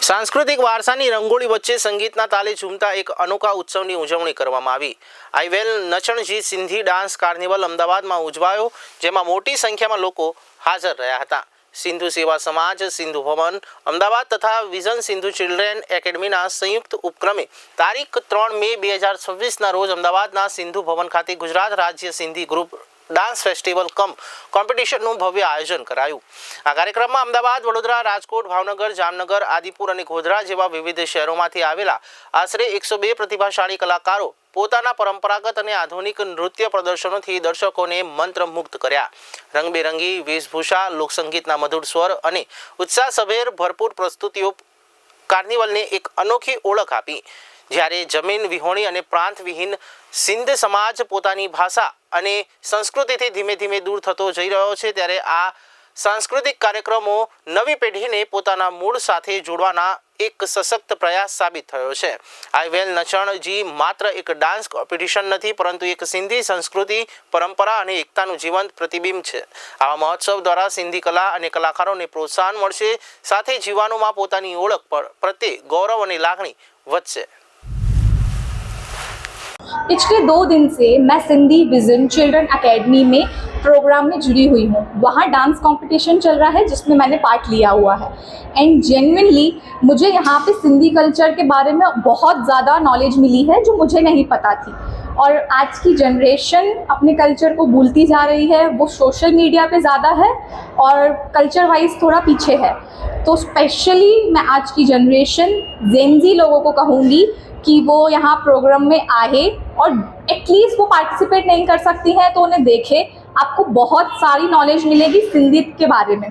सांस्कृतिक वारसानी रंगोळी वच्चे संगीतना ताले झूमता एक अनोखा उत्सवनी उजवणी કરવામાં આવી। આઈવેલ નચણજી સિંધી ડાન્સ કાર્નિવલ અમદાવાદમાં ઉજવાયો, જેમાં મોટી સંખ્યામાં લોકો હાજર રહ્યા હતા। સિંધુ સેવા સમાજ, સિંધુ ભવન અમદાવાદ તથા વિઝન સિંધુ ચિલ્ડ્રેન એકેડમીના સંયુક્ત ઉપક્રમે તારીખ 3 મે 2026ના રોજ અમદાવાદના સિંધુ ભવન ખાતે ગુજરાત રાજ્ય સિંધી ગ્રુપ डांस फेस्टिवल कम कॉम्पिटिशन भव्य आयोजन करायु। आ कार्यक्रम में अमदावाद, वडोदरा, राजकोट, भावनगर, जामनगर, आदिपुर और गोधरा जेवा विविध शहरों में आवेला आश्रे 102 प्रतिभाशाળી कलाकारों पोताना परंपरागत और आधुनिक नृत्य प्रदर्शनों थी दर्शकों ने मंत्रमुग्ध कर्या। रंगबेरंगी वेशभूषा, लोकसंगीतना मधुर स्वर और उत्साहसभेर भरपूर प्रस्तुतिओ कार्निवल ने एक अनोखी ओळख आपी। જ્યારે જમીન વિહોણી અને પ્રાંત વિહીન સિંધ સમાજ પોતાની ભાષા અને સંસ્કૃતિથી ધીમે ધીમે દૂર થતો જઈ રહ્યો છે, ત્યારે આ સાંસ્કૃતિક કાર્યક્રમો નવી પેઢીને પોતાના મૂળ સાથે જોડવાના એક સશક્ત પ્રયાસ સાબિત થયો છે। આઈવેલ નચણજી માત્ર એક ડાન્સ કોમ્પિટિશન નથી, પરંતુ એક સિંધી સંસ્કૃતિ, પરંપરા અને એકતાનું જીવંત પ્રતિબિંબ છે। આવા મહોત્સવ દ્વારા સિંધી કલા અને કલાકારોને પ્રોત્સાહન મળશે, સાથે જીવનોમાં પોતાની ઓળખ પ્રત્યે ગૌરવ અને લાગણી વધશે। पिछले 2 दिन से मैं सिंधी विजन चिल्ड्रन एकेडमी में प्रोग्राम में जुड़ी हुई हूँ। वहाँ डांस कंपटीशन चल रहा है जिसमें मैंने पार्ट लिया हुआ है एंड जेन्युइनली मुझे यहाँ पे सिंधी कल्चर के बारे में बहुत ज़्यादा नॉलेज मिली है जो मुझे नहीं पता थी। और आज की जनरेशन अपने कल्चर को भूलती जा रही है, वो सोशल मीडिया पे ज़्यादा है और कल्चर वाइज थोड़ा पीछे है। तो स्पेशली मैं आज की जनरेशन जेनजी लोगों को कहूँगी कि वो यहाँ प्रोग्राम में आए और एटलीस्ट वो पार्टिसिपेट नहीं कर सकती हैं तो उन्हें देखे। आपको बहुत सारी नॉलेज मिलेगी सिंधी के बारे में।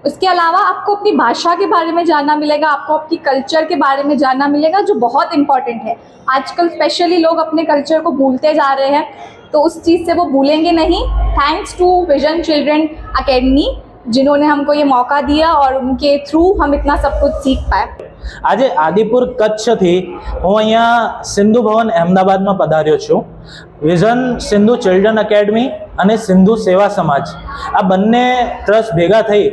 उसके अलावा आपको अपनी भाषा के बारे में जानना मिलेगा, आपको आपकी कल्चर के बारे में जानना मिलेगा, जो बहुत इम्पॉर्टेंट है। आजकल स्पेशली लोग अपने कल्चर को भूलते जा रहे हैं, तो उस चीज़ से वो भूलेंगे नहीं। Thanks to Vision Children Academy जिन्होंने हमको ये मौका दिया और उनके थ्रू हम इतना सब कुछ सीख पाए। आज आदिपुर कच्छ थी हूँ अँ सिंधु भवन अहमदाबाद में पधार्यो छूँ। विजन सिंधु चिल्ड्रन एकेडमी और सिंधु सेवा समाज आ बंने ट्रस्ट भेगा थई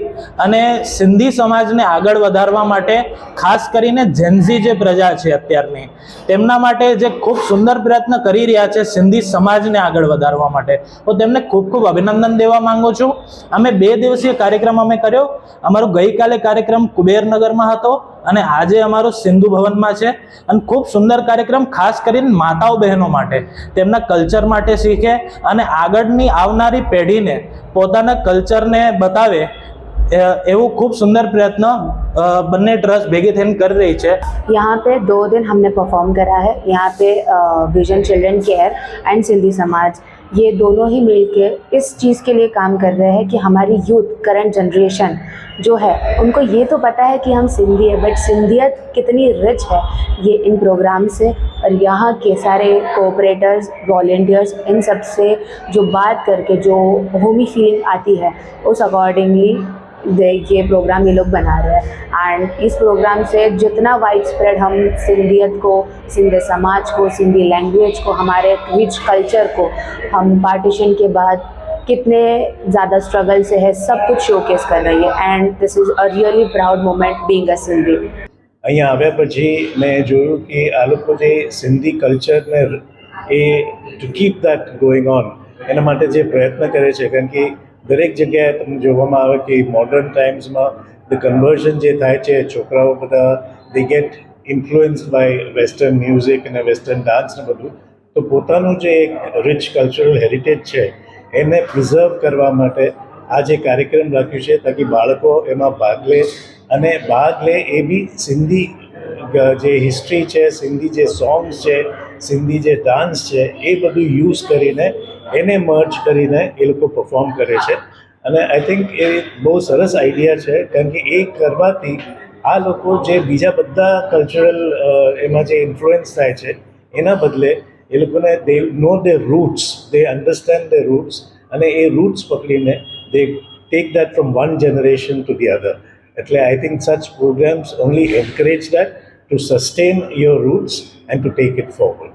अने सिंधी समाज ने आगळ वधारवा माटे खास करीने जेनजी जे प्रजा छे अत्यारनी तेमना माटे जे खूब सुंदर प्रयत्न करी रह्या छे सिंधी समाज ने आगळ वधारवा माटे, तो तेमने खूब खूब अभिनंदन देवा मांगू छूं। अमे 2 दिवसीय कार्यक्रम अमे कर्यो। अमारो गईकाले कार्यक्रम कुबेरनगर में हतो અને આજે અમારો સિંધુ ભવનમાં છે અને ખૂબ સુંદર કાર્યક્રમ ખાસ કરીને માતાઓ બહેનો માટે તેમના કલ્ચર માટે શીખે અને આગળની આવનારી પેઢીને પોતાના કલ્ચરને બતાવે એવું ખૂબ સુંદર પ્રયત્ન બંને ટ્રસ્ટ ભેગી થઈને કરી રહી છે। यहाँ पे 2 दिन हमने परफॉर्म करा है। यहाँ पे vision children care and Sindhi समाज ये दोनों ही मिलके इस चीज़ के लिए काम कर रहे हैं कि हमारी यूथ, करंट जनरेशन जो है उनको ये तो पता है कि हम सिंधी है, बट सिंधियत कितनी रिच है ये इन प्रोग्राम से और यहाँ के सारे कोऑपरेटर्स, वॉलेंटियर्स, इन सब से जो बात करके जो होमी फीलिंग आती है उस अकॉर्डिंगली ये प्रोग्राम ये लोग बना रहे हैं। एंड इस प्रोग्राम से जितना वाइड स्प्रेड हम सिंधियत को, सिंधी समाज को, सिंधी लैंग्वेज को, हमारे रिच कल्चर को हम पार्टीशन के बाद कितने ज़्यादा स्ट्रगल से है सब कुछ शोकेस कर रही है and this is a really proud moment being a Sindhi. અહીંયા આવ્યા પછી મેં જોયું કે આ લોકો જે સિંધી કલ્ચરને એ to keep that going on એના માટે જે પ્રયત્ન કરે છે, કારણ કે દરેક જગ્યાએ તમને જોવામાં આવે કે મોડર્ન ટાઈમ્સમાં ધ કન્વર્ઝન જે થાય છે, છોકરાઓ બધા they get influenced by western music અને વેસ્ટર્ન ડાન્સ ને બધું, તો પોતાનું જે એક રિચ કલ્ચરલ હેરિટેજ છે એને પ્રિઝર્વ કરવા માટે આ જે કાર્યક્રમ રાખ્યું છે તાકી બાળકો એમાં ભાગ લે અને ભાગ લે એ બી સિંધી જે હિસ્ટ્રી છે, સિંધી જે સોંગ્સ છે, સિંધી જે ડાન્સ છે એ બધું યુઝ કરીને એને મર્જ કરીને એ લોકો પરફોર્મ કરે છે। અને આઈ થિંક એ બહુ સરસ આઈડિયા છે, કારણ કે એ કરવાથી આ લોકો જે બીજા બધા કલ્ચરલ એમાં જે ઇન્ફ્લુઅન્સ થાય છે એના બદલે એ લોકોને they know their roots, they understand their roots અને એ રૂટ્સ પકડીને they take that from one generation to the other. એટલે I think such programs only encourage that to sustain your roots and to take it forward.